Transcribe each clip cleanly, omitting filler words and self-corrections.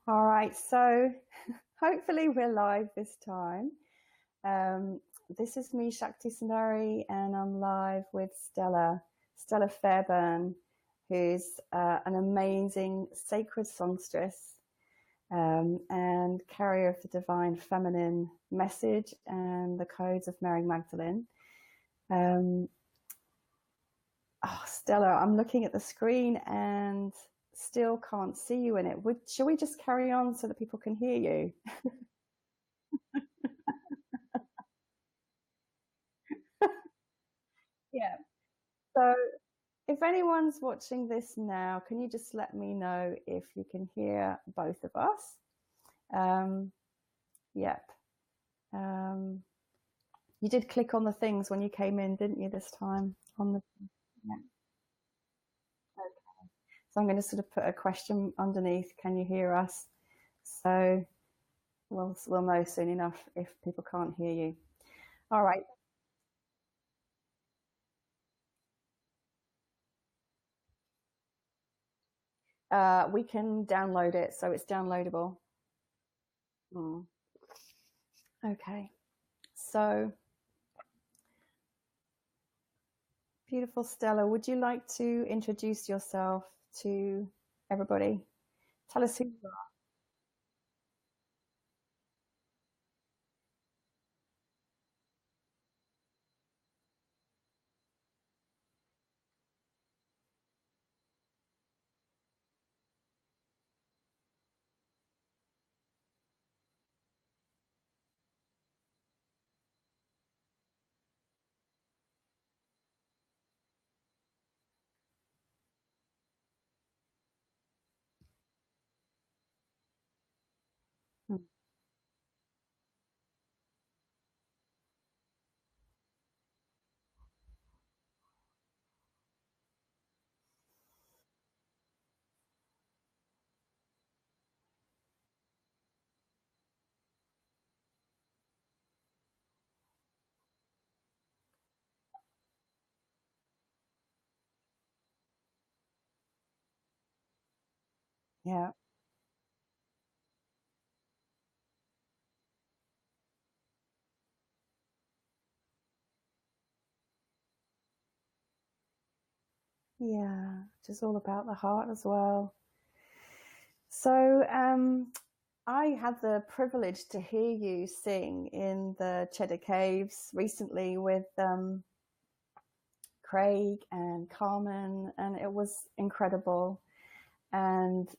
All right, so hopefully we're live this time. This is me, Shakti Sundari, and I'm live with Stella Fairburn, who's an amazing sacred songstress and carrier of the divine feminine message and the codes of Mary Magdalene. Um, Stella, I'm looking at the screen and still can't see you in it. Shall we just carry on so that people can hear you? Yeah. So if anyone's watching this now, can you just let me know if you can hear both of us? Um, yep. Um, you did click on the things when you came in, didn't you, this time? On the yeah. Okay. So I'm going to sort of put a question underneath. Can you hear us? So we'll know soon enough if people can't hear you. All right. We can download it, so it's downloadable. Mm. Okay. So beautiful, Stella. Would you like to introduce yourself to everybody? Tell us who you are. Hmm. Yeah, yeah, just all about the heart as well. So, I had the privilege to hear you sing in the Cheddar Caves recently with Craig and Carmen, and it was incredible. And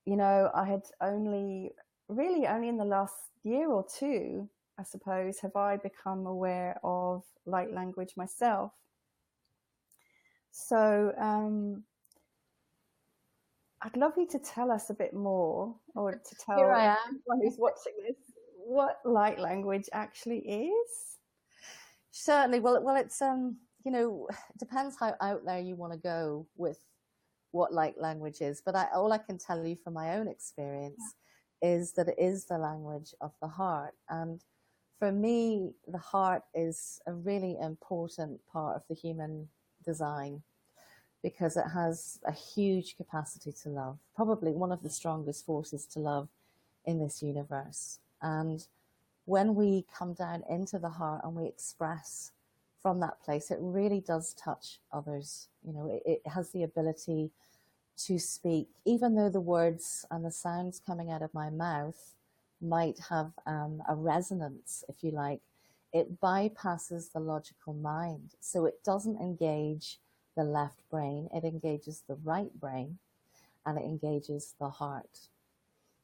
I had only in the last year or two, I suppose, have I become aware of light language myself. So I'd love you to tell us a bit more, or to Here tell I am. anyone who's watching this what light language actually is. Certainly. Well, it's it depends how out there you want to go with what light language is. But all I can tell you from my own experience is that it is the language of the heart, and for me, the heart is a really important part of the human design because it has a huge capacity to love, probably one of the strongest forces to love in this universe. And when we come down into the heart and we express from that place, it really does touch others. It has the ability to speak, even though the words and the sounds coming out of my mouth might have a resonance, if you like. It bypasses the logical mind. So it doesn't engage the left brain, it engages the right brain and it engages the heart.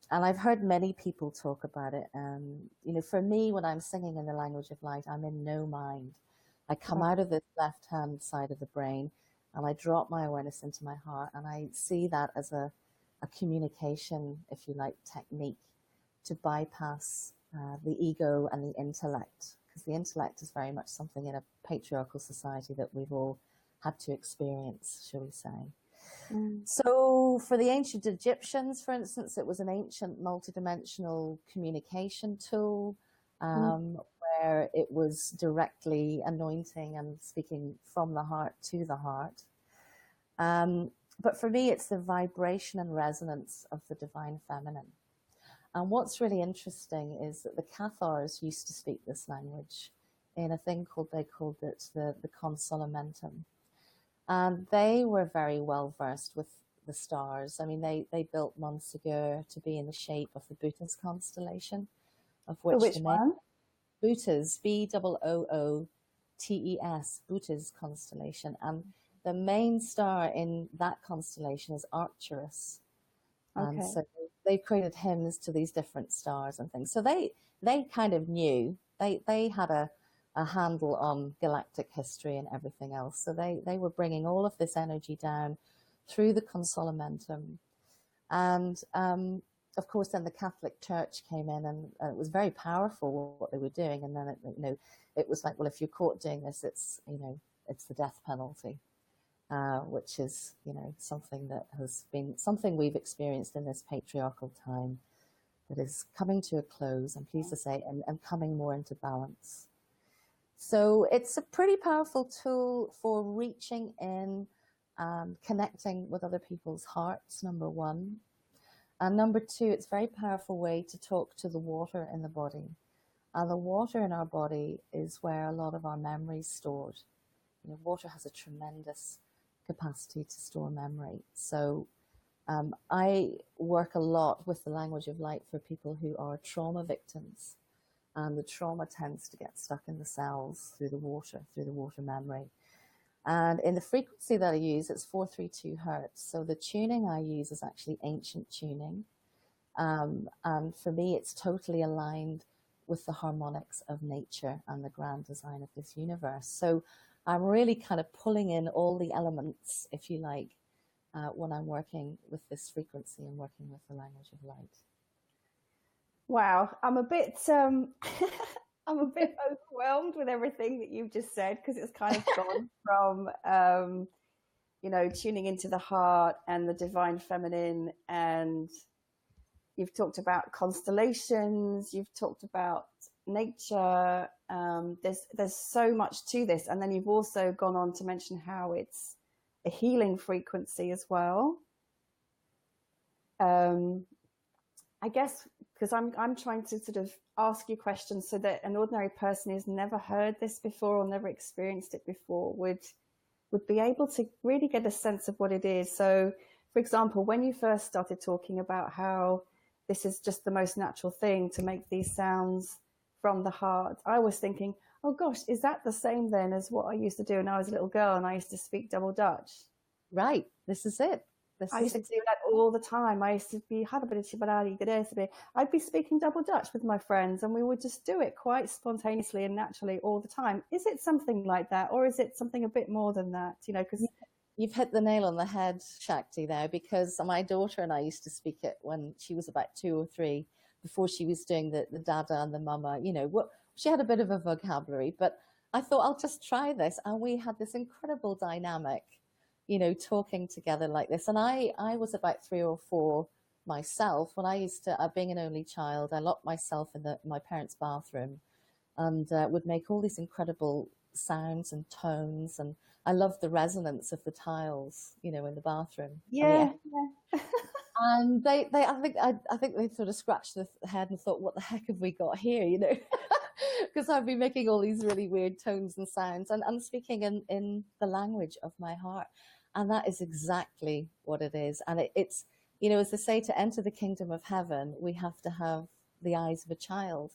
And I've heard many people talk about it. And, for me, when I'm singing in the language of light, I'm in no mind. I come Right. out of this left hand side of the brain and I drop my awareness into my heart. And I see that as a communication, if you like, technique to bypass the ego and the intellect. Because the intellect is very much something in a patriarchal society that we've all had to experience, shall we say. Mm. So, for the ancient Egyptians, for instance, it was an ancient multidimensional communication tool Mm. where it was directly anointing and speaking from the heart to the heart. Um, but for me, it's the vibration and resonance of the divine feminine. And what's really interesting is that the Cathars used to speak this language in a thing they called it the Consolamentum. And they were very well versed with the stars. I mean, they built Montségur to be in the shape of the Bootes constellation, of which the one? Bootes, Bootes, Bootes constellation. And the main star in that constellation is Arcturus. And Okay. so they've created hymns to these different stars and things. So they kind of knew, they had a handle on galactic history and everything else. So they were bringing all of this energy down through the Consolamentum. And of course, then the Catholic Church came in, and it was very powerful what they were doing. And then, it was like, well, if you're caught doing this, it's the death penalty. Which is, something that has been something we've experienced in this patriarchal time that is coming to a close, I'm pleased to say, and coming more into balance. So it's a pretty powerful tool for reaching in and connecting with other people's hearts, number one. And number two, it's a very powerful way to talk to the water in the body. And the water in our body is where a lot of our memories stored. Water has a tremendous capacity to store memory. So I work a lot with the language of light for people who are trauma victims, and the trauma tends to get stuck in the cells through the water memory. And in the frequency that I use, it's 432 hertz. So the tuning I use is actually ancient tuning. And for me, it's totally aligned with the harmonics of nature and the grand design of this universe. So I'm really kind of pulling in all the elements, if you like, when I'm working with this frequency and working with the language of light. Wow, I'm a bit I'm a bit overwhelmed with everything that you've just said, because it's kind of gone from tuning into the heart and the divine feminine, and you've talked about constellations, you've talked about nature. There's so much to this, and then you've also gone on to mention how it's a healing frequency as well. I guess because I'm trying to sort of ask you questions so that an ordinary person who's never heard this before or never experienced it before would be able to really get a sense of what it is. So, for example, when you first started talking about how this is just the most natural thing to make these sounds from the heart, I was thinking, oh gosh, is that the same then as what I used to do when I was a little girl and I used to speak double Dutch? Right, this is it. I used to do that all the time. I used to be, I'd be speaking double Dutch with my friends, and we would just do it quite spontaneously and naturally all the time. Is it something like that, or is it something a bit more than that? Because you've hit the nail on the head, Shakti, there, because my daughter and I used to speak it when she was about 2 or 3, before she was doing the dada and the mama. She had a bit of a vocabulary, but I thought I'll just try this, and we had this incredible dynamic, talking together like this. And I was about 3 or 4 myself when I used to, being an only child, I locked myself in my parents' bathroom and would make all these incredible sounds and tones, and I loved the resonance of the tiles, in the bathroom. Yeah. And they I think they sort of scratched their head and thought, what the heck have we got here, because I'd be making all these really weird tones and sounds and speaking in the language of my heart. And that is exactly what it is. And it's, as they say, to enter the kingdom of heaven, we have to have the eyes of a child.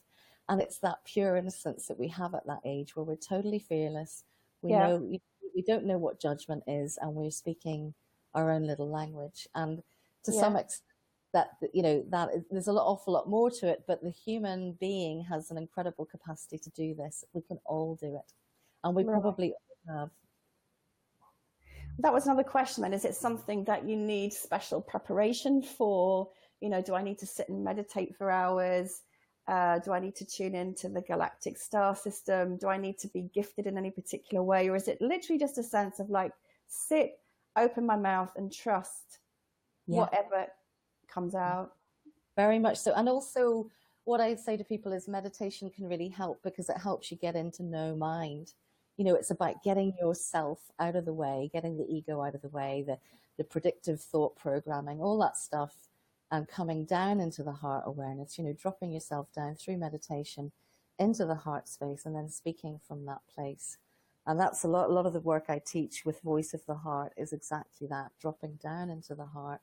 And it's that pure innocence that we have at that age, where we're totally fearless. We don't know what judgment is, and we're speaking our own little language. And to some extent, that there's an awful lot more to it, but the human being has an incredible capacity to do this. We can all do it, and we probably all have. That was another question then. Is it something that you need special preparation for? Do I need to sit and meditate for hours? Do I need to tune into the galactic star system? Do I need to be gifted in any particular way? Or is it literally just a sense of like, sit, open my mouth and trust whatever comes out? Very much so. And also what I say to people is meditation can really help, because it helps you get into no mind. You know, it's about getting yourself out of the way, getting the ego out of the way, the predictive thought programming, all that stuff, and coming down into the heart awareness, you know, dropping yourself down through meditation into the heart space and then speaking from that place. And that's a lot of the work I teach with Voice of the Heart is exactly that, dropping down into the heart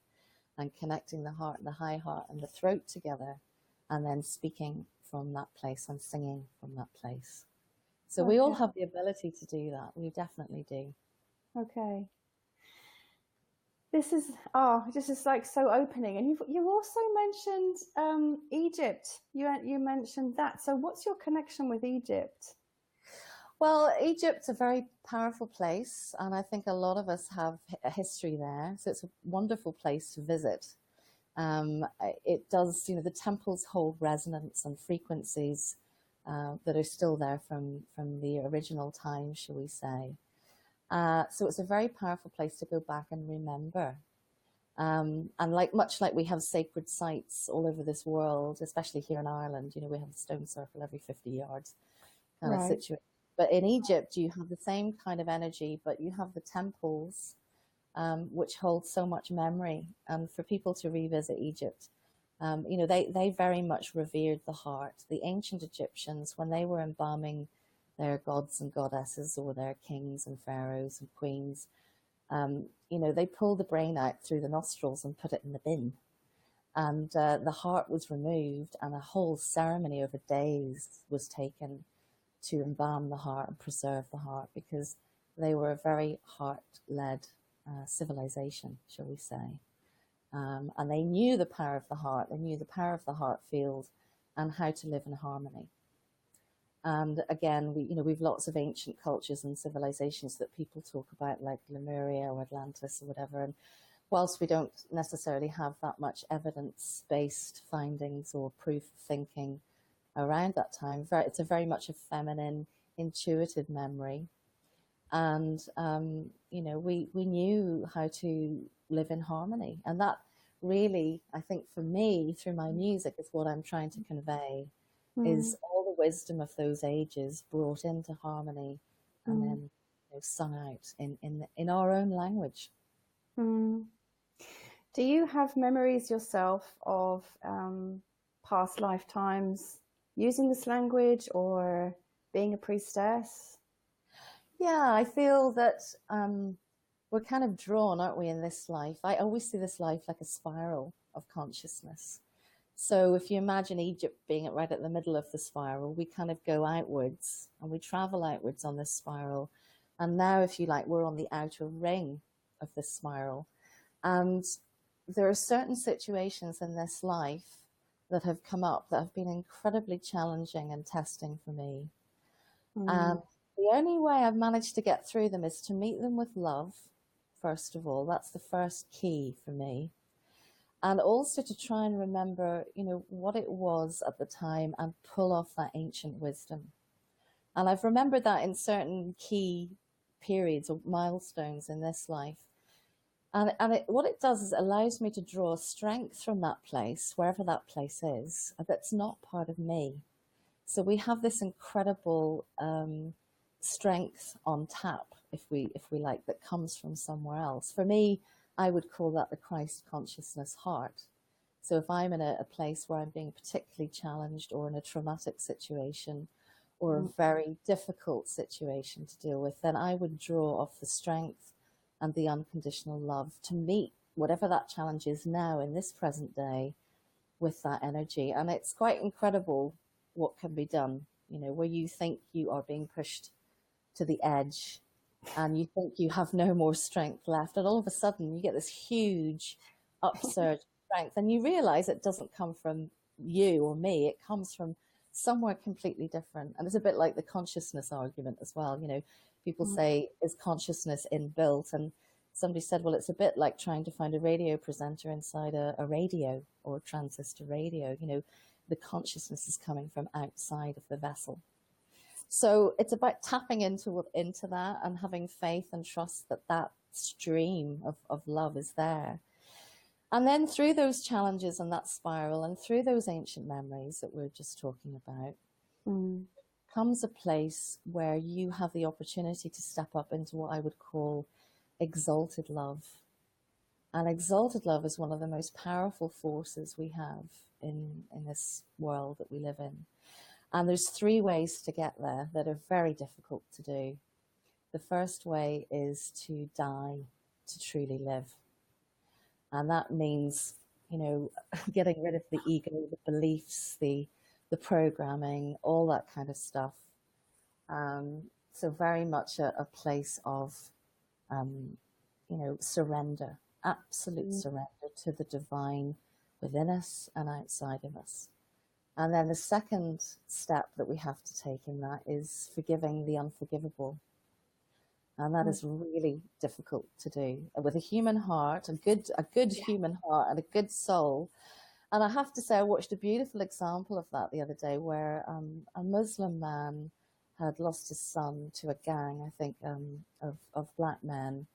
and connecting the heart and the high heart and the throat together, and then speaking from that place and singing from that place. So we all have the ability to do that. We definitely do. Okay. This is like so opening. And you also mentioned Egypt. You mentioned that. So what's your connection with Egypt? Well, Egypt's a very powerful place, and I think a lot of us have a history there. So it's a wonderful place to visit. It does, you know, the temples hold resonance and frequencies that are still there from the original time, shall we say. So it's a very powerful place to go back and remember. And much like we have sacred sites all over this world, especially here in Ireland, you know, we have the stone circle every 50 yards kind of situation. But in Egypt, you have the same kind of energy, but you have the temples, which hold so much memory. And for people to revisit Egypt, you know, they very much revered the heart. The ancient Egyptians, when they were embalming their gods and goddesses or their kings and pharaohs and queens, you know, they pulled the brain out through the nostrils and put it in the bin. And the heart was removed, and a whole ceremony over days was taken to embalm the heart and preserve the heart, because they were a very heart-led civilization, shall we say. And they knew the power of the heart, they knew the power of the heart field and how to live in harmony. And again, we've lots of ancient cultures and civilizations that people talk about, like Lemuria or Atlantis or whatever. And whilst we don't necessarily have that much evidence-based findings or proof thinking around that time, it's a very much a feminine, intuitive memory. And, you know, we knew how to live in harmony. And that really, I think for me, through my music, is what I'm trying to convey, is all the wisdom of those ages brought into harmony and then, you know, sung out in our own language. Do you have memories yourself of past lifetimes using this language or being a priestess? Yeah, I feel that we're kind of drawn, aren't we, in this life? I always see this life like a spiral of consciousness. So if you imagine Egypt being right at the middle of the spiral, we kind of go outwards and we travel outwards on this spiral. And now, if you like, we're on the outer ring of this spiral. And there are certain situations in this life that have come up that have been incredibly challenging and testing for me. And the only way I've managed to get through them is to meet them with love, first of all. That's the first key for me. And also to try and remember, you know, what it was at the time and pull off that ancient wisdom. And I've remembered that in certain key periods or milestones in this life. And what it does is it allows me to draw strength from that place, wherever that place is, that's not part of me. So we have this incredible strength on tap, if we like, that comes from somewhere else. For me, I would call that the Christ consciousness heart. So if I'm in a place where I'm being particularly challenged or in a traumatic situation or a very difficult situation to deal with, then I would draw off the strength and the unconditional love to meet whatever that challenge is now in this present day with that energy. And it's quite incredible what can be done, you know, where you think you are being pushed to the edge and you think you have no more strength left, and all of a sudden you get this huge upsurge of strength, and you realize it doesn't come from you or me, it comes from somewhere completely different. And it's a bit like the consciousness argument as well. You know, people say, is consciousness inbuilt? And somebody said, well, it's a bit like trying to find a radio presenter inside a radio or a transistor radio. You know, the consciousness is coming from outside of the vessel. So it's about tapping into that and having faith and trust that that stream of love is there. And then through those challenges and that spiral and through those ancient memories that we're just talking about, becomes a place where you have the opportunity to step up into what I would call exalted love. And exalted love is one of the most powerful forces we have in this world that we live in. And there's three ways to get there that are very difficult to do. The first way is to die to truly live. And that means, you know, getting rid of the ego, the beliefs, the programming, all that kind of stuff. So very much a place of, you know, surrender, absolute surrender to the divine within us and outside of us. And then the second step that we have to take in that is forgiving the unforgivable. And that is really difficult to do with a human heart, a good human heart and a good soul. And I have to say, I watched a beautiful example of that the other day where a Muslim man had lost his son to a gang, I think, of black men.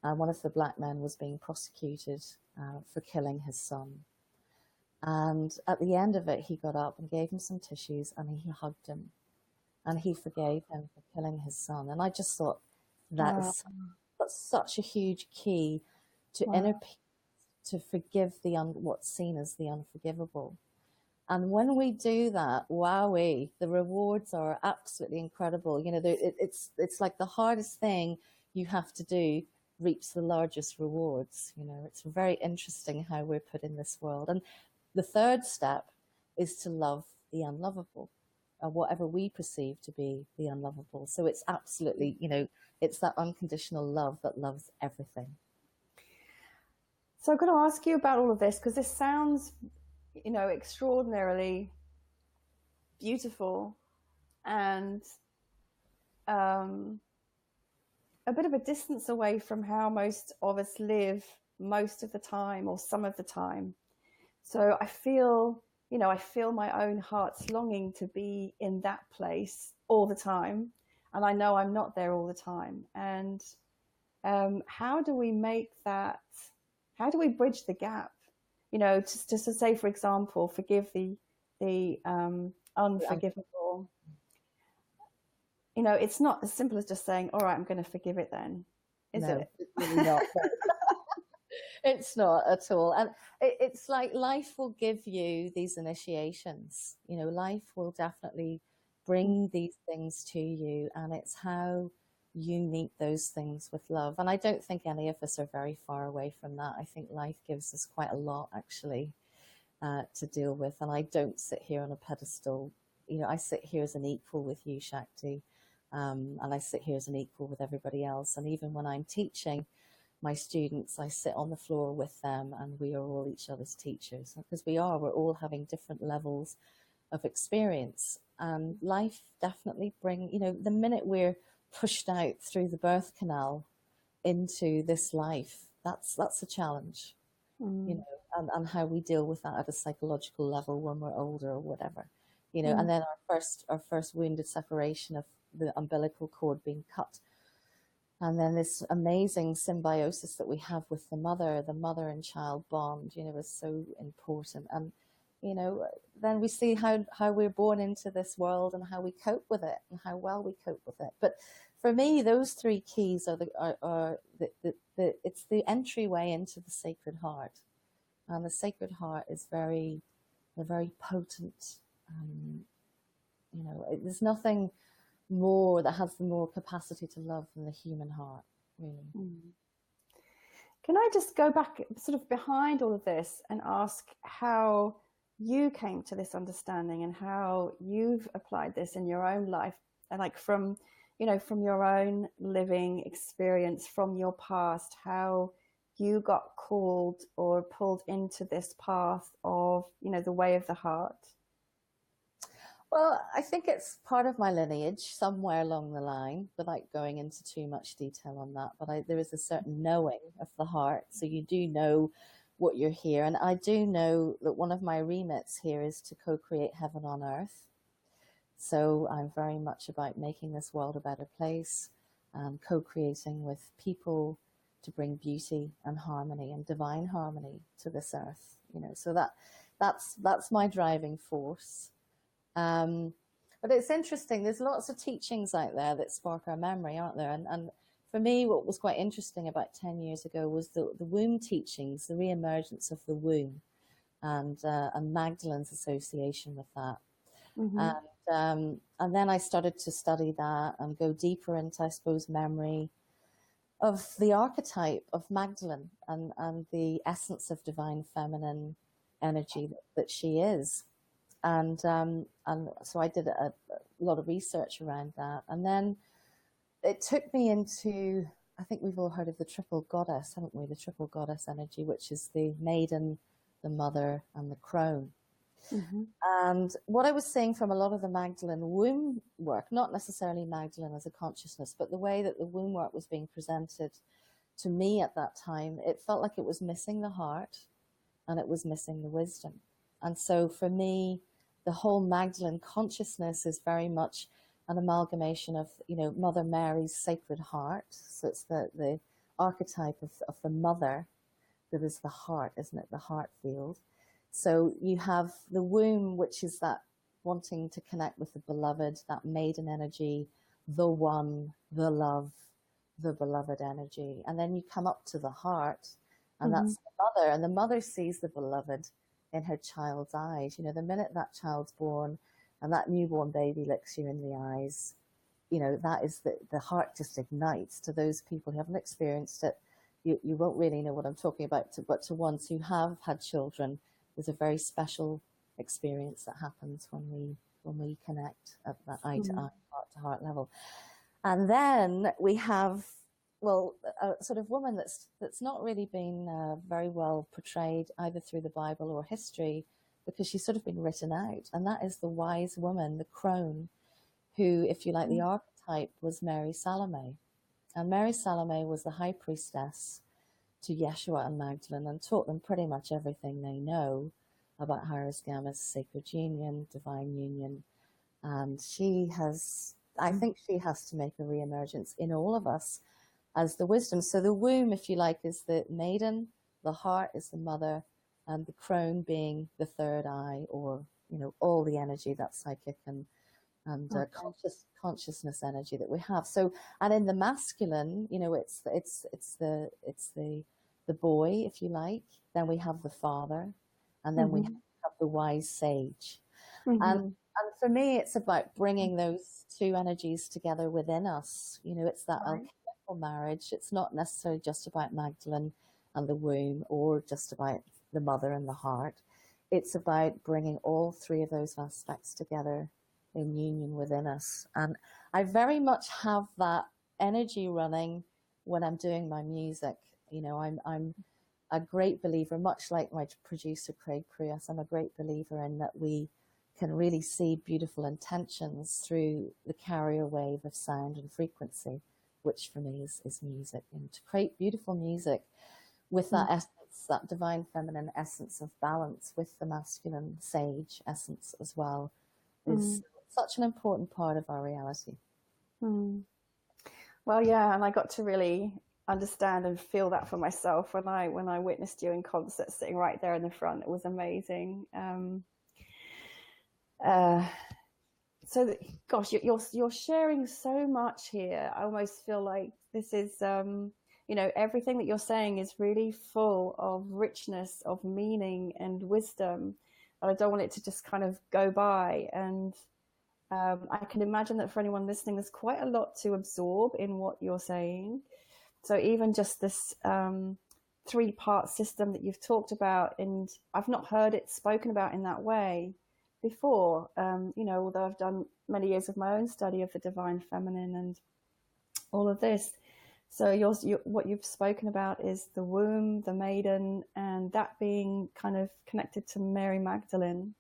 And one of the black men was being prosecuted for killing his son. And at the end of it, he got up and gave him some tissues and he hugged him. And he forgave him for killing his son. And I just thought, that's such a huge key to inner peace, to forgive what's seen as the unforgivable. And when we do that, wowee, the rewards are absolutely incredible. You know, it's like the hardest thing you have to do reaps the largest rewards. You know, it's very interesting how we're put in this world. And the third step is to love the unlovable, or whatever we perceive to be the unlovable. So it's absolutely, you know, it's that unconditional love that loves everything. So I've got to ask you about all of this, because this sounds, you know, extraordinarily beautiful and a bit of a distance away from how most of us live most of the time or some of the time. So I feel, you know, I feel my own heart's longing to be in that place all the time. And I know I'm not there all the time. And how do we make that, how do we bridge the gap? You know, just to say, for example, forgive the unforgivable. You know, it's not as simple as just saying, all right, I'm going to forgive it then, is it? It's really not. It's not at all. And it's like life will give you these initiations. You know, life will definitely bring these things to you, and it's how you meet those things with love. And I don't think any of us are very far away from that. I think life gives us quite a lot, actually, to deal with. And I don't sit here on a pedestal. You know, I sit here as an equal with you, Shakti, and I sit here as an equal with everybody else. And even when I'm teaching my students, I sit on the floor with them, and we are all each other's teachers, because we're all having different levels of experience. And life definitely you know, the minute we're pushed out through the birth canal into this life, that's a challenge, you know, and how we deal with that at a psychological level when we're older or whatever, you know. And then our first wounded separation of the umbilical cord being cut. And then this amazing symbiosis that we have with the mother and child bond, you know, is so important. And, you know, then we see how we're born into this world and how we cope with it and how well we cope with it. But for me, those three keys are it's the entryway into the Sacred Heart. And the Sacred Heart is very potent. You know, there's nothing more that has the more capacity to love than the human heart, really. Can I just go back sort of behind all of this and ask how you came to this understanding and how you've applied this in your own life, and like from, you know, from your own living experience, from your past, how you got called or pulled into this path of, you know, the way of the heart? Well, I think it's part of my lineage somewhere along the line, without going into too much detail on that. But there is a certain knowing of the heart. So you do know what you're here. And I do know that one of my remits here is to co-create heaven on earth. So I'm very much about making this world a better place, co-creating with people to bring beauty and harmony and divine harmony to this earth. You know, so that's my driving force. But it's interesting. There's lots of teachings out there that spark our memory, aren't there? And for me, what was quite interesting about 10 years ago was the womb teachings, the re-emergence of the womb, and Magdalene's association with that. Mm-hmm. And then I started to study that and go deeper into, I suppose, memory of the archetype of Magdalene and the essence of divine feminine energy that she is. And so I did a lot of research around that. And then it took me into, I think we've all heard of the triple goddess, haven't we? The triple goddess energy, which is the maiden, the mother, and the crone. Mm-hmm. And what I was seeing from a lot of the Magdalene womb work, not necessarily Magdalene as a consciousness, but the way that the womb work was being presented to me at that time, it felt like it was missing the heart and it was missing the wisdom. And so for me, the whole Magdalene consciousness is very much an amalgamation of, Mother Mary's Sacred Heart. So it's the archetype of the mother that is the heart, isn't it? The heart field. So you have the womb, which is that wanting to connect with the beloved, that maiden energy, the one, the love, the beloved energy. And then you come up to the heart, and Mm-hmm. that's the mother. And the mother sees the beloved in her child's eyes. The minute that child's born and that newborn baby looks you in the eyes, that is the heart just ignites. To those people who haven't experienced it, you won't really know what I'm talking about, but to ones who have had children, there's a very special experience that happens when we connect at that eye to eye, heart to heart level. And then we have, well, a sort of woman that's not really been very well portrayed either through the Bible or history, because she's sort of been written out, and that is the wise woman, the crone, who, if you like, the archetype was Mary Salome. And Mary Salome was the high priestess to Yeshua and Magdalene and taught them pretty much everything they know about Hieros Gammas, sacred union, divine union. And I think she has to make a re-emergence in all of us as the wisdom. So the womb, if you like, is the maiden, the heart is the mother, and the crone being the third eye, or, all the energy, that's psychic and consciousness energy that we have. So, and in the masculine, it's the boy, if you like. Then we have the father, and then we have the wise sage. And for me, it's about bringing those two energies together within us. It's that alchemical marriage. It's not necessarily just about Magdalene and the womb, or just about the mother and the heart. It's about bringing all three of those aspects together in union within us. And I very much have that energy running when I'm doing my music. I'm a great believer, much like my producer Craig Prius, I'm a great believer in that we can really see beautiful intentions through the carrier wave of sound and frequency, which for me is music. And to create beautiful music with that essence, that divine feminine essence of balance with the masculine sage essence as well, is such an important part of our reality. Well, yeah, and I got to really understand and feel that for myself when I witnessed you in concert, sitting right there in the front. It was amazing. So gosh, you're sharing so much here. I almost feel like this is everything that you're saying is really full of richness, of meaning and wisdom, but I don't want it to just kind of go by. And I can imagine that for anyone listening, there's quite a lot to absorb in what you're saying. So even just this 3-part system that you've talked about, and I've not heard it spoken about in that way before, although I've done many years of my own study of the divine feminine and all of this. So what you've spoken about is the womb, the maiden, and that being kind of connected to Mary Magdalene.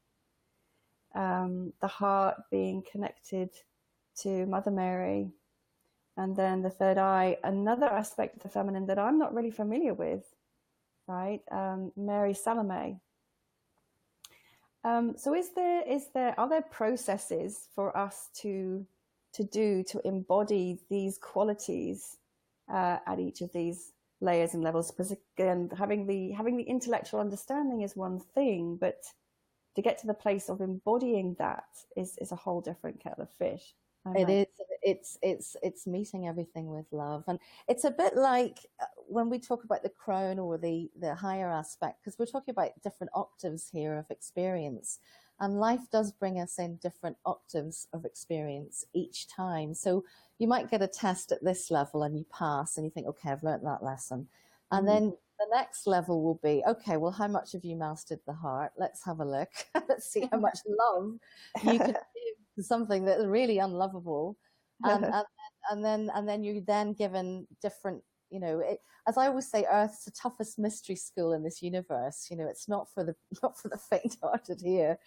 The heart being connected to Mother Mary. And then the third eye, another aspect of the feminine that I'm not really familiar with, right? Mary Salome. So are there processes for us to embody these qualities at each of these layers and levels? Because again, having the intellectual understanding is one thing, but to get to the place of embodying that is a whole different kettle of fish. It is. It's meeting everything with love, and it's a bit like when we talk about the crown or the higher aspect, because we're talking about different octaves here of experience, and life does bring us in different octaves of experience each time. So you might get a test at this level and you pass, and you think, okay, I've learned that lesson, and then the next level will be, okay, well, how much have you mastered the heart? Let's have a look. Let's see how much love you can give to something that's really unlovable. And then you're then given different, as I always say, Earth's the toughest mystery school in this universe. It's not for the faint-hearted here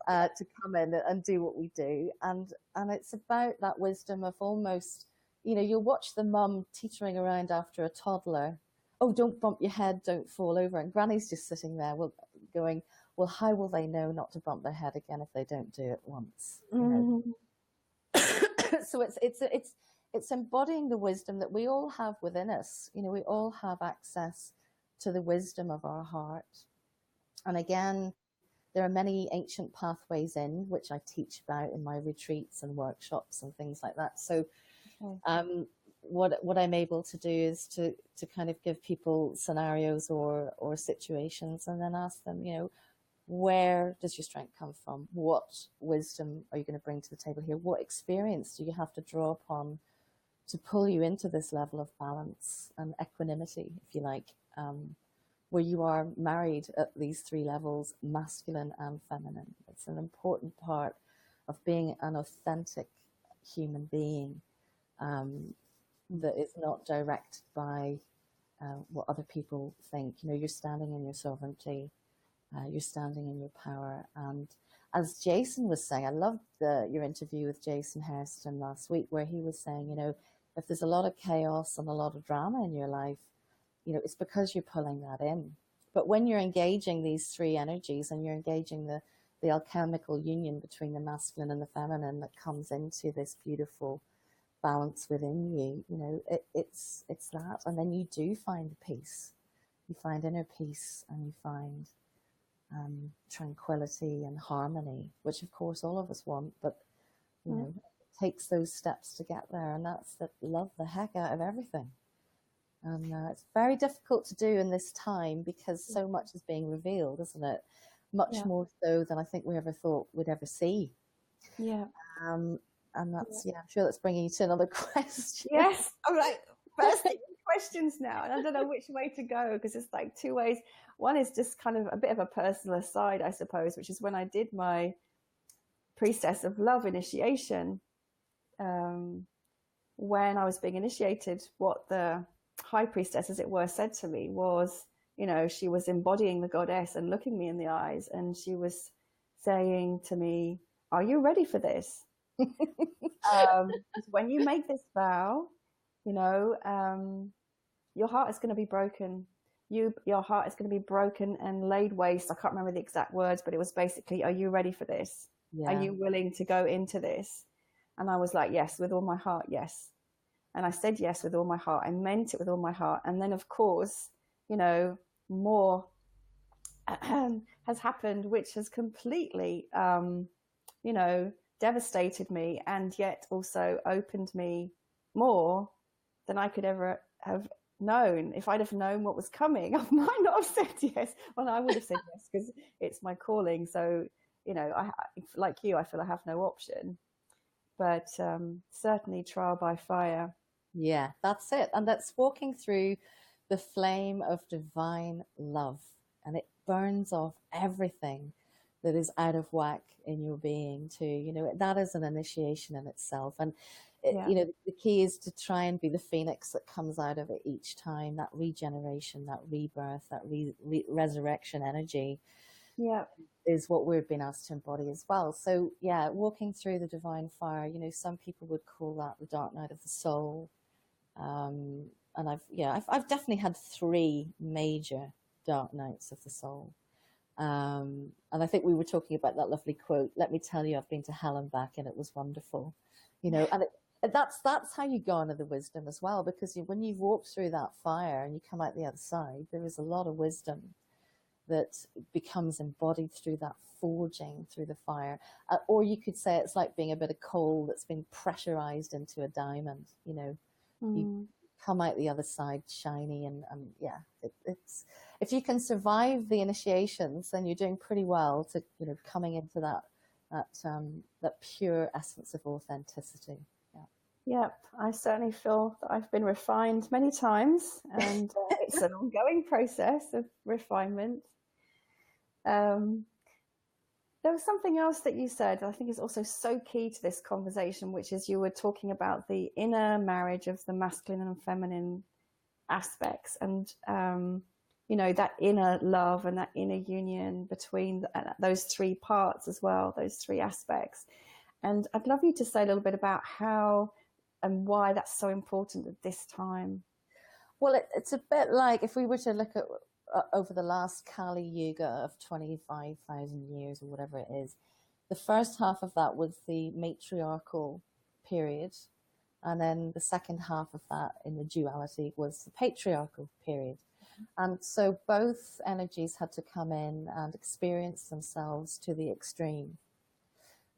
to come in and do what we do. And it's about that wisdom of almost, you'll watch the mum teetering around after a toddler. Oh, don't bump your head, don't fall over. And Granny's just sitting there going, well, how will they know not to bump their head again if they don't do it once? So it's embodying the wisdom that we all have within us. We all have access to the wisdom of our heart. And again, there are many ancient pathways in which I teach about in my retreats and workshops and things like that. So what I'm able to do is to kind of give people scenarios or situations, and then ask them, where does your strength come from? What wisdom are you going to bring to the table here? What experience do you have to draw upon to pull you into this level of balance and equanimity, if you like, where you are married at these three levels, masculine and feminine? It's an important part of being an authentic human being that is not directed by what other people think. You're standing in your sovereignty. You're standing in your power. And as Jason was saying, I loved your interview with Jason Hairston last week, where he was saying, if there's a lot of chaos and a lot of drama in your life, it's because you're pulling that in. But when you're engaging these three energies and you're engaging the alchemical union between the masculine and the feminine that comes into this beautiful balance within you, it's that. And then you do find peace. You find inner peace, and you find tranquility and harmony, which of course all of us want, but it takes those steps to get there, and that's that love the heck out of everything. And it's very difficult to do in this time because so much is being revealed, isn't it? Much more so than I think we ever thought we'd ever see. And that's I'm sure that's bringing you to another question. Yes, I'm like bursting questions now, and I don't know which way to go, because it's like two ways. One is just kind of a bit of a personal aside, I suppose, which is when I did my Priestess of Love initiation. When I was being initiated, what the High Priestess, as it were, said to me was, she was embodying the goddess and looking me in the eyes, and she was saying to me, "Are you ready for this?" When you make this vow, your heart is going to be broken. Your heart is going to be broken and laid waste. I can't remember the exact words, but it was basically, are you ready for this? Yeah. Are you willing to go into this? And I was like, yes, with all my heart, yes. And I said yes with all my heart. I meant it with all my heart. And then, of course, more has happened, which has completely, devastated me, and yet also opened me more than I could ever have known. If I'd have known what was coming, I might not have said yes. Well, I would have said yes because it's my calling. So, I, like you, I feel I have no option. But certainly trial by fire. Yeah, that's it. And that's walking through the flame of divine love, and it burns off everything that is out of whack in your being too. That is an initiation in itself. And the key is to try and be the phoenix that comes out of it each time, that regeneration, that rebirth, that resurrection energy is what we've been asked to embody as well. So walking through the divine fire, some people would call that the dark night of the soul. And I've definitely had 3 major dark nights of the soul. And I think we were talking about that lovely quote, "Let me tell you, I've been to hell and back, and it was wonderful." And that's how you garner the wisdom as well, because when you've walked through that fire and you come out the other side, there is a lot of wisdom that becomes embodied through that forging through the fire. Or you could say it's like being a bit of coal that's been pressurized into a diamond. You know, you come out the other side shiny, and yeah, it's if you can survive the initiations, then you're doing pretty well to, you know, coming into that pure essence of authenticity. Yep, I certainly feel that I've been refined many times, and it's an ongoing process of refinement. There was something else that you said I think is also so key to this conversation, which is you were talking about the inner marriage of the masculine and feminine aspects, and you know, that inner love and that inner union between those three parts as well, those three aspects. And I'd love you to say a little bit about how and why that's so important at this time. Well, it's a bit like if we were to look at over the last Kali Yuga of 25,000 years or whatever it is, the first half of that was the matriarchal period, and then the second half of that in the duality was the patriarchal period. And so both energies had to come in and experience themselves to the extreme,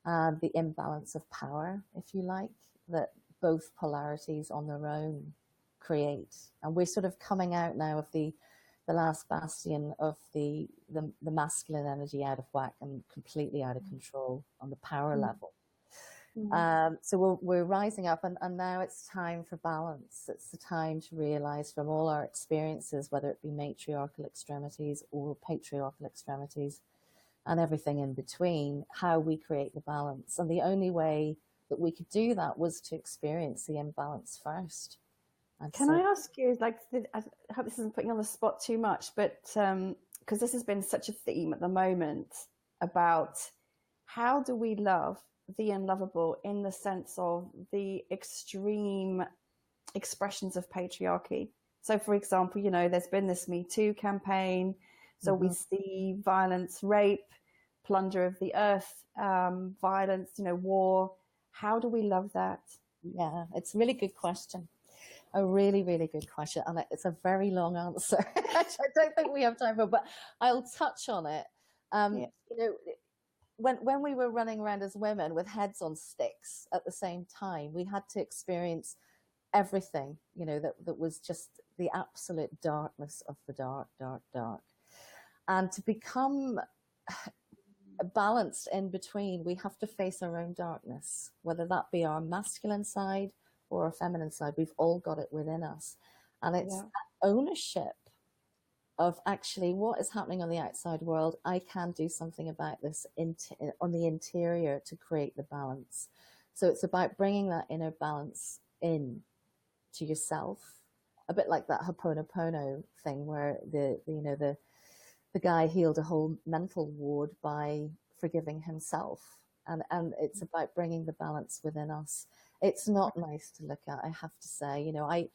and the imbalance of power, if you like, that both polarities on their own create. And we're sort of coming out now of the last bastion of the masculine energy out of whack and completely out of control on the power level. So we're rising up, and now it's time for balance. It's the time to realize from all our experiences, whether it be matriarchal extremities or patriarchal extremities and everything in between, how we create the balance. And the only way that we could do that was to experience the imbalance first. And Can I ask you, like, I hope this isn't putting you on the spot too much, but because this has been such a theme at the moment about how do we love the unlovable in the sense of the extreme expressions of patriarchy. So, for example, you know, there's been this Me Too campaign. So we see violence, rape, plunder of the earth, violence, you know, war. How do we love that? Yeah, it's a really good question. A really, really good question. And it's a very long answer. I don't think we have time for it, but I'll touch on it. You know, when we were running around as women with heads on sticks at the same time, we had to experience everything, you know, that was just the absolute darkness of the dark, dark, dark. And to become balanced in between, we have to face our own darkness, whether that be our masculine side or our feminine side. We've all got it within us. And it's that ownership of actually what is happening on the outside world. I can do something about this on the interior to create the balance. So it's about bringing that inner balance in to yourself, a bit like that Ho'oponopono thing where the guy healed a whole mental ward by forgiving himself. And it's about bringing the balance within us. It's not nice to look at, I have to say. You know, I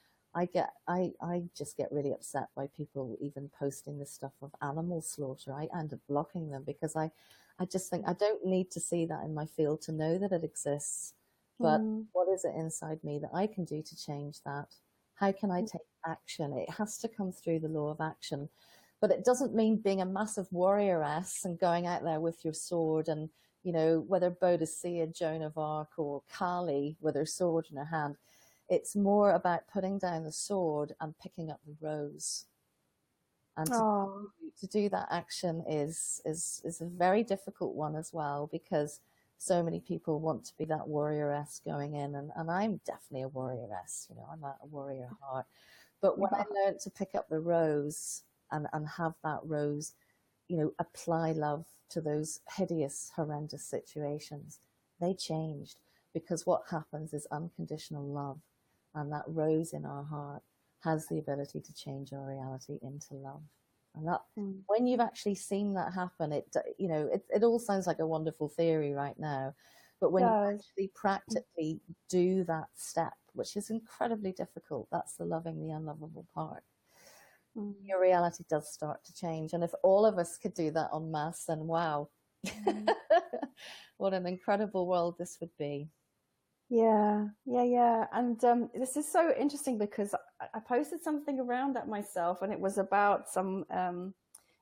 just get really upset by people even posting this stuff of animal slaughter. I end up blocking them because I just think I don't need to see that in my field to know that it exists. But what is it inside me that I can do to change that? How can I take action? It has to come through the law of action. But it doesn't mean being a massive warrioress and going out there with your sword and, you know, whether Bodhisattva, Joan of Arc, or Kali with her sword in her hand. It's more about putting down the sword and picking up the rose. And to do that action is a very difficult one as well, because so many people want to be that warrioress going in. And I'm definitely a warrioress, you know, I'm a warrior at heart. But when I learned to pick up the rose and have that rose, you know, apply love to those hideous, horrendous situations, they changed, because what happens is unconditional love, and that rose in our heart has the ability to change our reality into love. And that when you've actually seen that happen, it all sounds like a wonderful theory right now, but when you actually practically do that step, which is incredibly difficult, that's the loving the unlovable part. Your reality does start to change. And if all of us could do that en masse, then wow, what an incredible world this would be. Yeah. And this is so interesting because I posted something around that myself, and it was about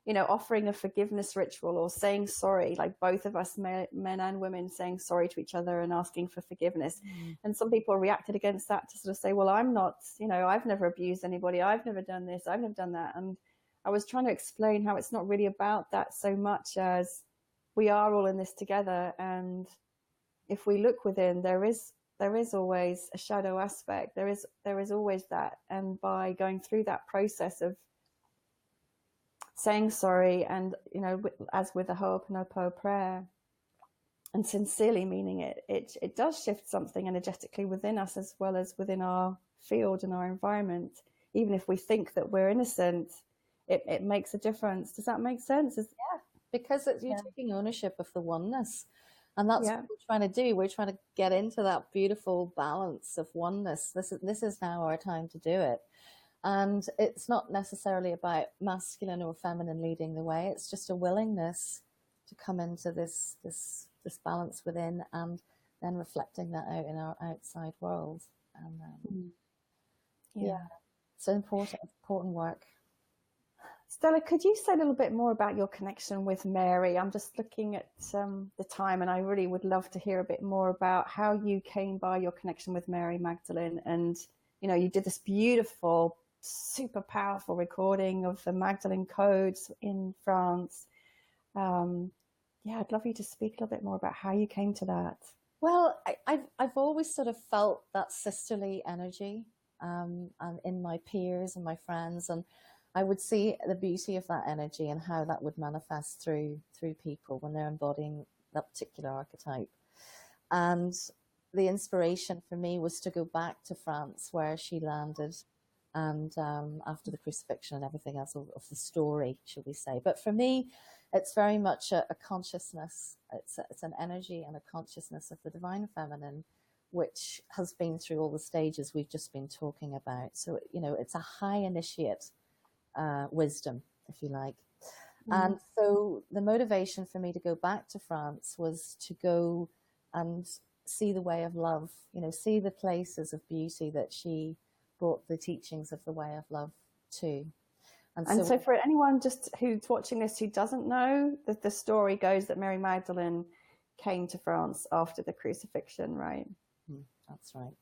offering a forgiveness ritual or saying sorry, like both of us, men and women, saying sorry to each other and asking for forgiveness. And some people reacted against that to sort of say, well, I'm not, I've never abused anybody. I've never done this. I've never done that. And I was trying to explain how it's not really about that so much as we are all in this together. And if we look within, there is always a shadow aspect. There is always that. And by going through that process of saying sorry, and as with the Ho'oponopono prayer, and sincerely meaning it does shift something energetically within us as well as within our field and our environment. Even if we think that we're innocent, it makes a difference. Does that make sense? Yeah, because you're taking ownership of the oneness, and that's what we're trying to do. We're trying to get into that beautiful balance of oneness. This is now our time to do it. And it's not necessarily about masculine or feminine leading the way. It's just a willingness to come into this balance within, and then reflecting that out in our outside world. And it's important work. Stella, could you say a little bit more about your connection with Mary? I'm just looking at the time, and I really would love to hear a bit more about how you came by your connection with Mary Magdalene. And you did this beautiful, super powerful recording of the Magdalene codes in France. I'd love you to speak a little bit more about how you came to that. Well, I've always sort of felt that sisterly energy and in my peers and my friends, and I would see the beauty of that energy and how that would manifest through people when they're embodying that particular archetype. And the inspiration for me was to go back to France, where she landed, and after the crucifixion and everything else of the story, should we say. But for me, it's very much a consciousness. It's an energy and a consciousness of the divine feminine, which has been through all the stages we've just been talking about. So, it's a high initiate wisdom, if you like. And so the motivation for me to go back to France was to go and see the way of love, see the places of beauty that she brought the teachings of the way of love to. And so for anyone just who's watching this who doesn't know, the story goes that Mary Magdalene came to France after the crucifixion, right? That's right.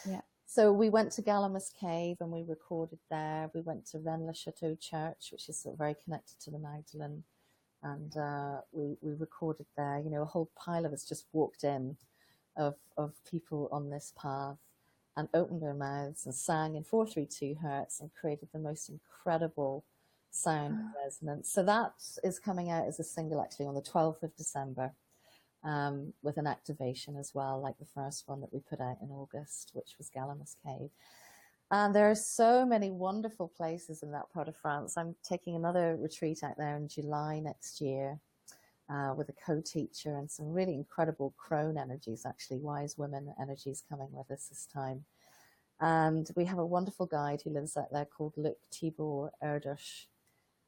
Yeah. So we went to Galamus Cave and we recorded there. We went to Rennes-le-Château Church, which is sort of very connected to the Magdalene, and we recorded there. A whole pile of us just walked in of people on this path and opened their mouths and sang in 432 hertz and created the most incredible sound resonance. So that is coming out as a single actually on the 12th of December. With an activation as well, like the first one that we put out in August, which was Galamus Cave. And there are so many wonderful places in that part of France. I'm taking another retreat out there in July next year with a co-teacher and some really incredible crone energies, actually, wise women energies coming with us this time. And we have a wonderful guide who lives out there called Luc Tibor Erdős.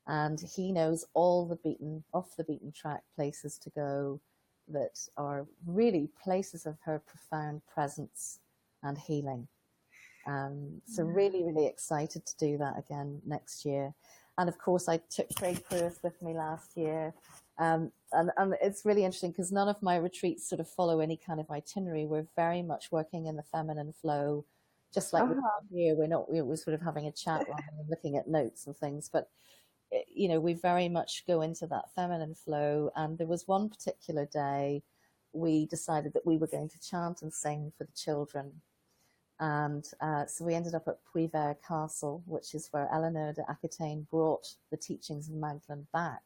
And he knows all the off the beaten track places to go that are really places of her profound presence and healing. So really, really excited to do that again next year. And of course, I took Craig Pruitt with me last year. And it's really interesting because none of my retreats sort of follow any kind of itinerary. We're very much working in the feminine flow, just like here. We're sort of having a chat rather than looking at notes and things. But we very much go into that feminine flow. And there was one particular day we decided that we were going to chant and sing for the children. And so we ended up at Puivert Castle, which is where Eleanor de Aquitaine brought the teachings of Magdalene back.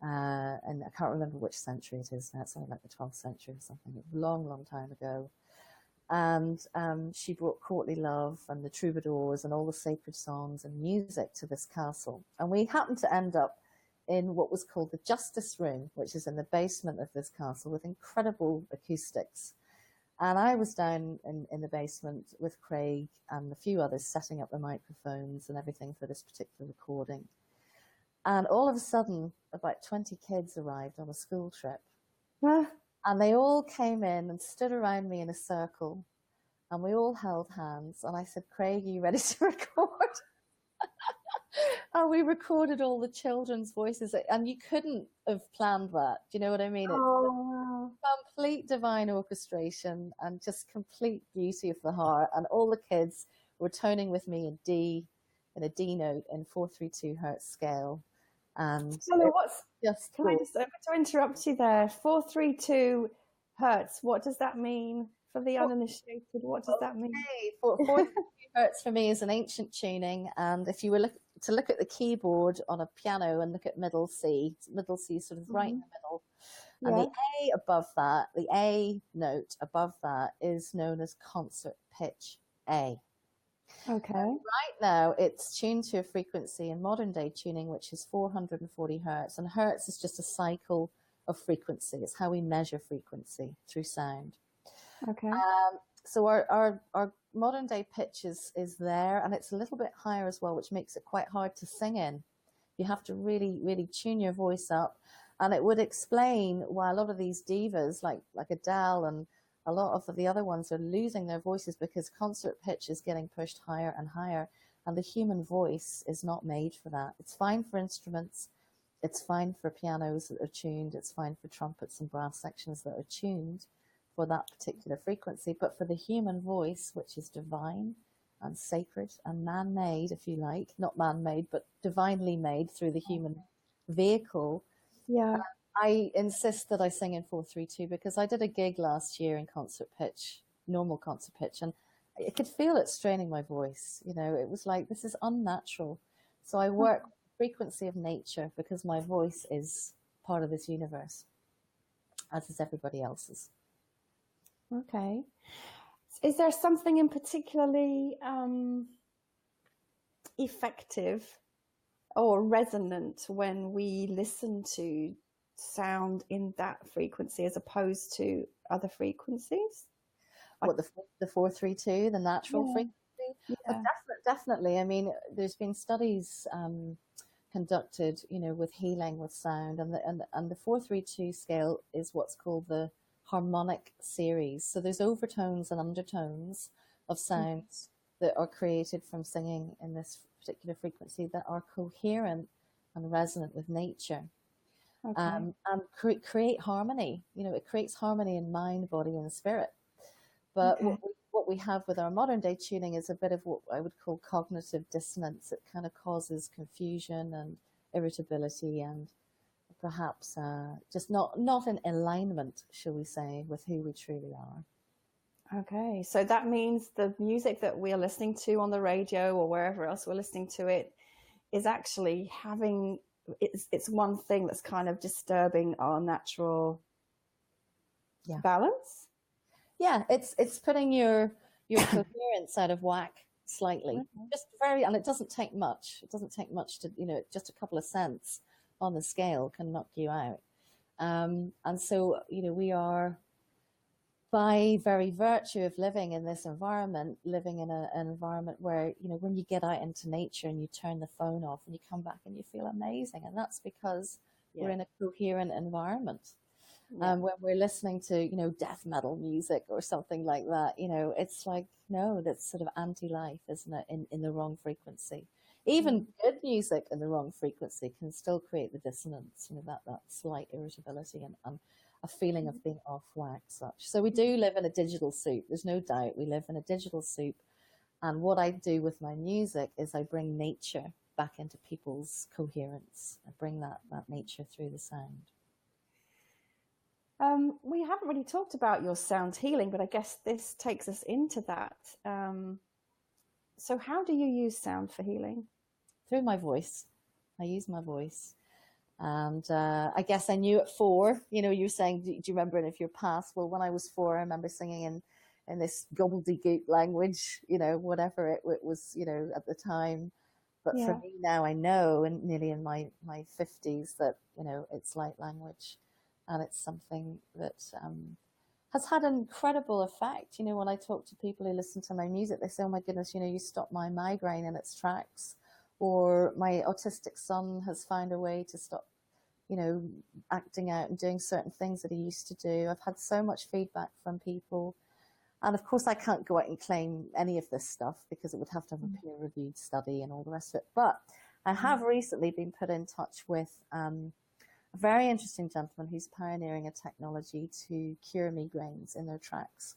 And I can't remember which century it is now. It's something like the 12th century or something, a long, long time ago. And she brought courtly love and the troubadours and all the sacred songs and music to this castle. And we happened to end up in what was called the Justice Room, which is in the basement of this castle with incredible acoustics. And I was down in the basement with Craig and a few others setting up the microphones and everything for this particular recording. And all of a sudden, about 20 kids arrived on a school trip. And they all came in and stood around me in a circle, and we all held hands. And I said, Craig, are you ready to record? And we recorded all the children's voices, and you couldn't have planned that. Do you know what I mean? It's Oh, wow. complete divine orchestration and just complete beauty of the heart. And all the kids were toning with me in a D note in 432 hertz scale. And Stella, just can I just to interrupt you there? 432 hertz. What does that mean for the uninitiated? What does that mean? 432 hertz for me is an ancient tuning. And if you were to look at the keyboard on a piano and look at middle C sort of right in the middle. And the A above that, the A note above that is known as concert pitch A. Okay. Right now, it's tuned to a frequency in modern day tuning, which is 440 hertz. And hertz is just a cycle of frequency. It's how we measure frequency through sound. Okay. So our modern day pitch is there, and it's a little bit higher as well, which makes it quite hard to sing in. You have to really, really tune your voice up. And it would explain why a lot of these divas, like Adele and a lot of the other ones, are losing their voices, because concert pitch is getting pushed higher and higher. And the human voice is not made for that. It's fine for instruments. It's fine for pianos that are tuned. It's fine for trumpets and brass sections that are tuned for that particular frequency. But for the human voice, which is divine and sacred and man-made, if you like, not man-made, but divinely made through the human vehicle, I insist that I sing in 432, because I did a gig last year in concert pitch, normal concert pitch, and I could feel it straining my voice. You know, it was like, this is unnatural. So I work with the frequency of nature, because my voice is part of this universe, as is everybody else's. Okay. Is there something in particularly effective or resonant when we listen to sound in that frequency as opposed to other frequencies? What, the 432, the natural frequency? Yeah. Definitely. I mean, there's been studies conducted, you know, with healing with sound, and the 432 scale is what's called the harmonic series. So there's overtones and undertones of sounds that are created from singing in this particular frequency that are coherent and resonant with nature. And create harmony. You know, it creates harmony in mind, body, and spirit. But what we have with our modern day tuning is a bit of what I would call cognitive dissonance. It kind of causes confusion and irritability, and perhaps just not in alignment, shall we say, with who we truly are. Okay, so that means the music that we're listening to on the radio or wherever else we're listening to it is actually having, it's one thing that's kind of disturbing our natural balance. Yeah, it's putting your coherence out of whack slightly. Just very, and it doesn't take much. It doesn't take much to, you know, just a couple of cents on the scale can knock you out. And so, you know, we are, by very virtue of living in this environment, living in an environment where, you know, when you get out into nature and you turn the phone off and you come back and you feel amazing. And that's because we're in a coherent environment. When we're listening to, you know, death metal music or something like that, you know, it's like, no, that's sort of anti-life, isn't it, in the wrong frequency. Even good music in the wrong frequency can still create the dissonance, you know, that slight irritability and a feeling of being off whack, such. So we do live in a digital soup. There's no doubt we live in a digital soup. And what I do with my music is I bring nature back into people's coherence. I bring that nature through the sound. We haven't really talked about your sound healing, but I guess this takes us into that. So how do you use sound for healing? Through my voice. I use my voice. And I guess I knew at 4, you know, you were saying, do you remember any of your past? Well, when I was 4, I remember singing in this gobbledygook language, you know, whatever it was, you know, at the time. But for me now, I know, and nearly in my 50s, that, you know, it's light language. And it's something that has had an incredible effect. You know, when I talk to people who listen to my music, they say, oh my goodness, you know, you stopped my migraine in its tracks. Or my autistic son has found a way to stop, you know, acting out and doing certain things that he used to do. I've had so much feedback from people. And of course, I can't go out and claim any of this stuff because it would have to have a peer-reviewed study and all the rest of it. But I have recently been put in touch with a very interesting gentleman who's pioneering a technology to cure migraines in their tracks.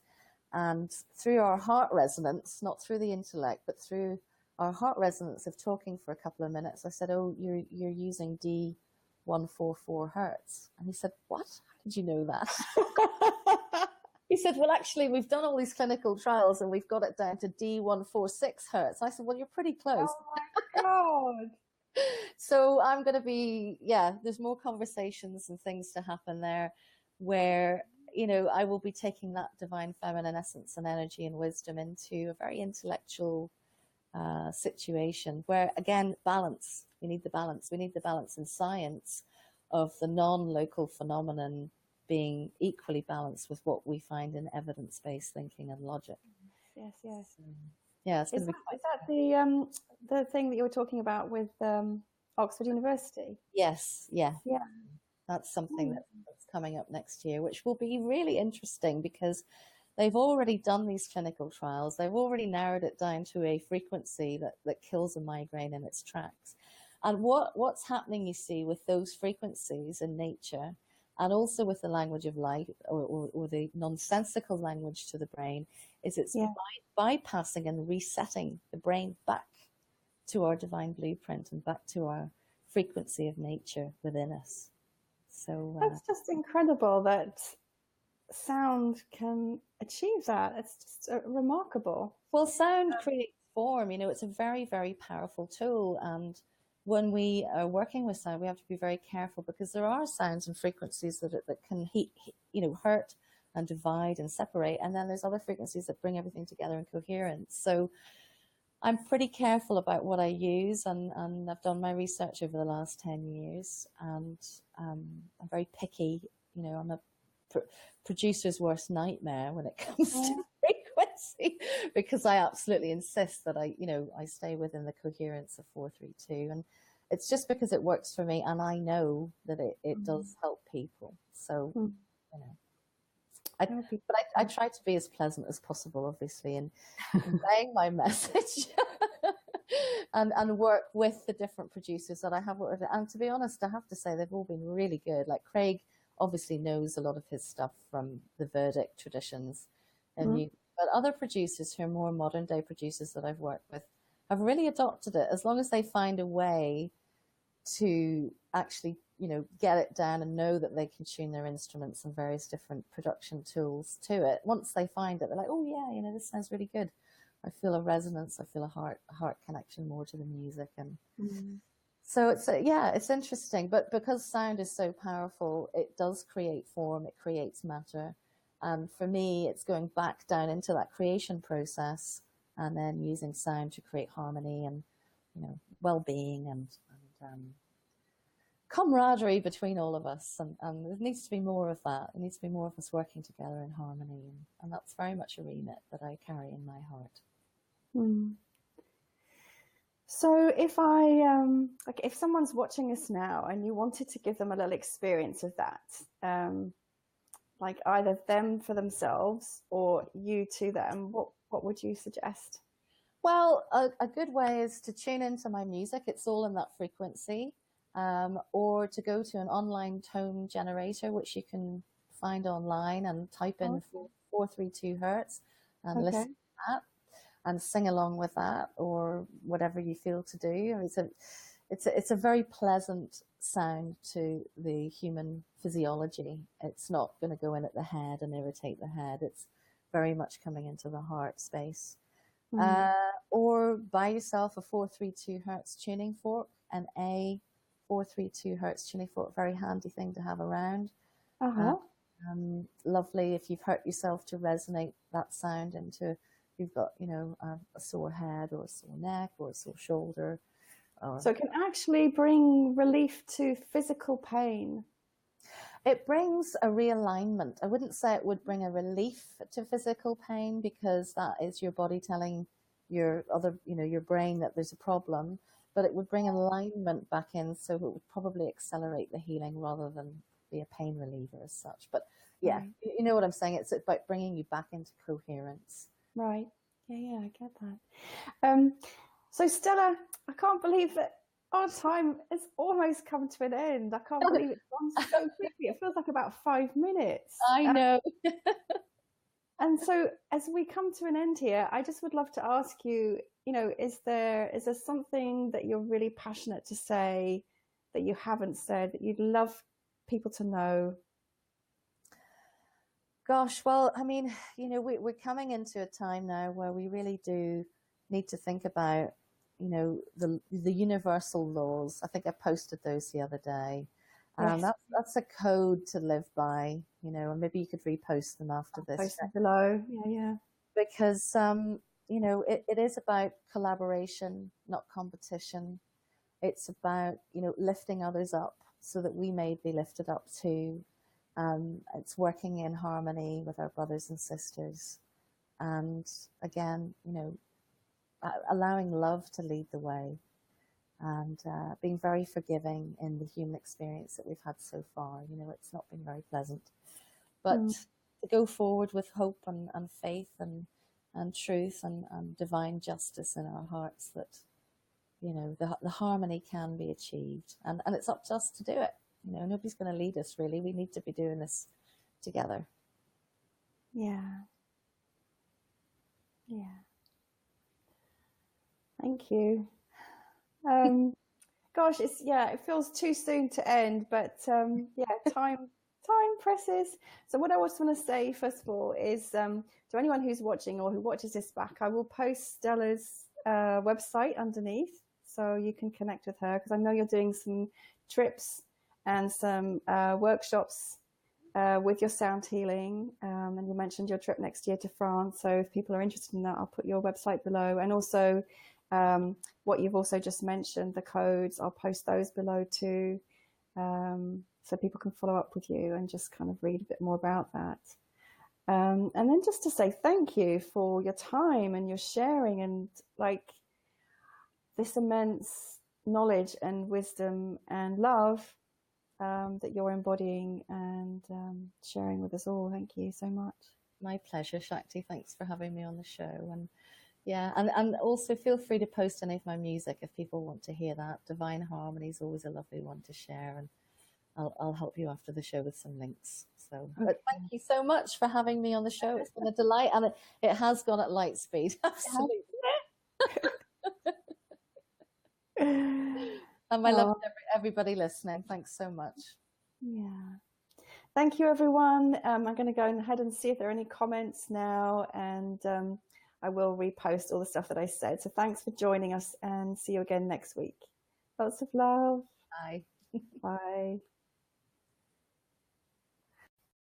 And through our heart resonance, not through the intellect, but through our heart resonance of talking for a couple of minutes, I said, oh, you're using D144 hertz. And he said, what? How did you know that? He said, well, actually, we've done all these clinical trials and we've got it down to D146 hertz. I said, well, you're pretty close. Oh my God. So I'm going to be, there's more conversations and things to happen there where, you know, I will be taking that divine feminine essence and energy and wisdom into a very intellectual situation where, again, balance. We need the balance. We need the balance in science of the non-local phenomenon being equally balanced with what we find in evidence-based thinking and logic. Yes, yes. Yeah, it's going to be is that the thing that you were talking about with Oxford University? Yes, yeah. Yeah. That's something that's coming up next year, which will be really interesting because they've already done these clinical trials. They've already narrowed it down to a frequency that kills a migraine in its tracks. And what's happening, you see, with those frequencies in nature, and also with the language of light or the nonsensical language to the brain, is it's bypassing and resetting the brain back to our divine blueprint and back to our frequency of nature within us. So that's just incredible that sound can achieve that. It's just remarkable. Well, sound creates form. You know, it's a very, very powerful tool. And when we are working with sound, we have to be very careful because there are sounds and frequencies that can hurt and divide and separate. And then there's other frequencies that bring everything together in coherence. So I'm pretty careful about what I use, and I've done my research over the last 10 years, and I'm very picky. You know, I'm a producer's worst nightmare when it comes to frequency, because I absolutely insist that I stay within the coherence of 432, and it's just because it works for me, and I know that it does help people. So, you know. I try to be as pleasant as possible, obviously, in conveying my message and work with the different producers that I have worked with. And to be honest, I have to say they've all been really good. Like Craig obviously knows a lot of his stuff from the Verdict traditions, but other producers who are more modern day producers that I've worked with have really adopted it, as long as they find a way to actually, you know, get it down and know that they can tune their instruments and various different production tools to it. Once they find it, they're like, oh yeah, you know, this sounds really good. I feel a resonance. I feel a heart connection more to the music. And so it's interesting. But because sound is so powerful, it does create form. It creates matter. And for me, it's going back down into that creation process and then using sound to create harmony and, you know, well-being and camaraderie between all of us, and there needs to be more of that. There needs to be more of us working together in harmony, and that's very much a remit that I carry in my heart. So if if someone's watching us now and you wanted to give them a little experience of that, like either them for themselves or you to them, what would you suggest? Well, a good way is to tune into my music. It's all in that frequency. Or to go to an online tone generator, which you can find online, and type in 432 hertz and listen to that and sing along with that, or whatever you feel to do. It's a very pleasant sound to the human physiology. It's not going to go in at the head and irritate the head. It's very much coming into the heart space. Or buy yourself a 432 hertz tuning fork, an A 432 hertz tuning fork, very handy thing to have around. Lovely if you've hurt yourself to resonate that sound into, you've got, you know, a sore head or a sore neck or a sore shoulder. So it can actually bring relief to physical pain. It brings a realignment. I wouldn't say it would bring a relief to physical pain, because that is your body telling your brain that there's a problem, but it would bring alignment back in, so it would probably accelerate the healing rather than be a pain reliever as such. But yeah, you know what I'm saying? It's about bringing you back into coherence. Right. Yeah, I get that. So Stella, I can't believe that our time has almost come to an end. I can't believe it's gone so quickly. It feels like about 5 minutes. I know. And so as we come to an end here, I just would love to ask you, is there something that you're really passionate to say that you haven't said that you'd love people to know? Gosh, well, I mean, we're coming into a time now where we really do need to think about, the universal laws. I think I posted those the other day. Yes. That's a code to live by, and maybe you could repost them after this. Post them below. Yeah. Because, it is about collaboration, not competition. It's about, lifting others up so that we may be lifted up too. It's working in harmony with our brothers and sisters. And again, allowing love to lead the way, and being very forgiving in the human experience that we've had so far. It's not been very pleasant, but to go forward with hope and faith and truth and divine justice in our hearts, that the harmony can be achieved, and it's up to us to do it. Nobody's going to lead us, really. We need to be doing this together. Yeah. Thank you. Gosh, it feels too soon to end, but time presses. So what I just want to say, first of all, is to anyone who's watching or who watches this back, I will post Stella's website underneath so you can connect with her, because I know you're doing some trips and some workshops with your sound healing, and you mentioned your trip next year to France. So if people are interested in that, I'll put your website below, and also what you've also just mentioned, the codes, I'll post those below too, so people can follow up with you and just kind of read a bit more about that. And then just to say thank you for your time and your sharing, and like this immense knowledge and wisdom and love that you're embodying and sharing with us all. Thank you so much. My pleasure, Shakti. Thanks for having me on the show. And and also feel free to post any of my music if people want to hear that. Divine Harmony is always a lovely one to share, and I'll help you after the show with some links. So, but thank you so much for having me on the show. It's been a delight, and it has gone at light speed. Absolutely. And my love to everybody listening. Thanks so much. Yeah. Thank you, everyone. I'm going to go ahead and see if there are any comments now, and I will repost all the stuff that I said. So thanks for joining us, and see you again next week. Lots of love. Bye. Bye.